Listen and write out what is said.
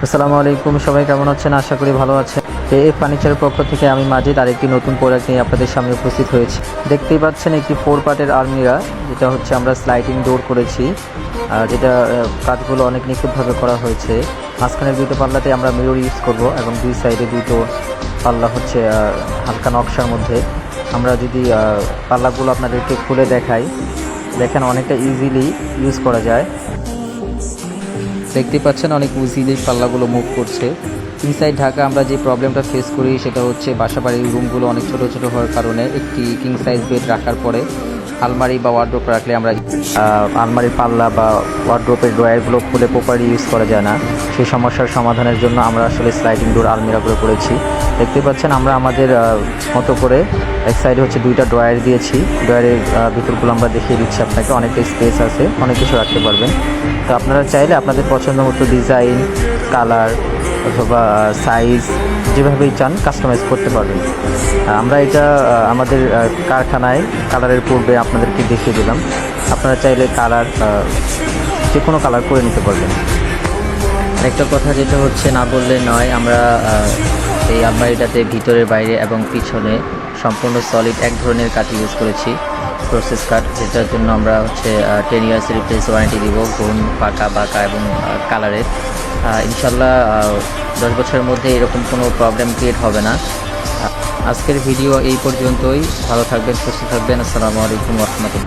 আসসালামু আলাইকুম, সবাই কেমন আছেন? আশা করি ভালো আছেন। এই ফার্নিচারের পক্ষ থেকে আমি মাজিদ আরেকটি নতুন প্রোডাক্ট নিয়ে আপনাদের সামনে উপস্থিত হয়েছি। দেখতেই পাচ্ছেন একটি 4 পার্টের আলমিরা, যেটা হচ্ছে আমরা স্লাইডিং ডোর করেছি, যেটা কাজগুলো অনেক নিখুঁতভাবে করা হয়েছে। মাঝখানের দুটো পাল্লাতে আমরা মিরর ইউজ করব এবং দুই সাইডে দুটো পাল্লা হচ্ছে হালকা নকশার মধ্যে। আমরা যদি পাল্লাগুলো আপনাদেরকে খুলে দেখাই, দেখেন অনেকটা ইজিলি ইউজ করা যায়। দেখতে পাচ্ছেন অনেক ইজিলি পাল্লাগুলো মুভ করছে। ইনসাইড ঢাকা আমরা যে প্রবলেমটা ফেস করি সেটা হচ্ছে বাসাবাড়ির রুমগুলো অনেক ছোট ছোট হওয়ার কারণে একটি কিং সাইজ বেড রাখার পরে আলমারি বা ওয়ার্ড্রোপ রাখলে আমরা আলমারির পাল্লা বা ওয়ার্ড্রোপের ড্রয়ারগুলো খুলে প্রপারলি ইউজ করা যায় না। সেই সমস্যার সমাধানের জন্য আমরা আসলে স্লাইডিং ডোর আলমিরাগুলো করেছি। দেখতে পাচ্ছেন আমরা আমাদের মতো করে এক সাইডে হচ্ছে দুইটা ড্রয়ার দিয়েছি। ড্রয়ারের ভিতরগুলো আমরা দেখিয়ে দিচ্ছি আপনাকে, অনেকটা স্পেস আছে, অনেক কিছু রাখতে পারবেন। তো আপনারা চাইলে আপনাদের পছন্দ মতো ডিজাইন, কালার অথবা সাইজ যেভাবেই চান কাস্টমাইজ করতে পারবেন। আমরা এটা আমাদের কারখানায় কালারের পূর্বে আপনাদেরকে দেখিয়ে দিলাম। আপনারা চাইলে কালার যে কোনো কালার করে নিতে পারবেন। একটা কথা যেটা হচ্ছে না বললে নয়, আমরা এই আলমারিটাতে ভিতরে বাইরে এবং পিছনে সম্পূর্ণ সলিড এক ধরনের কাঠ ইউজ করেছি, প্রসেস কাঠ, যেটার জন্য আমরা হচ্ছে 10 ইয়ার্স রিপ্লেস ওয়ারেন্টি দিব, ঘুণ, পাকা, বাঁকা এবং কালারের। ইনশাল্লাহ 10 বছরের মধ্যে এরকম কোনো প্রবলেম ক্রিয়েট হবে না। আজকের ভিডিও এই পর্যন্তই। ভালো থাকবেন, সুস্থ থাকবেন। আসসালামু আলাইকুম ওয়া রাহমাতুল্লাহ।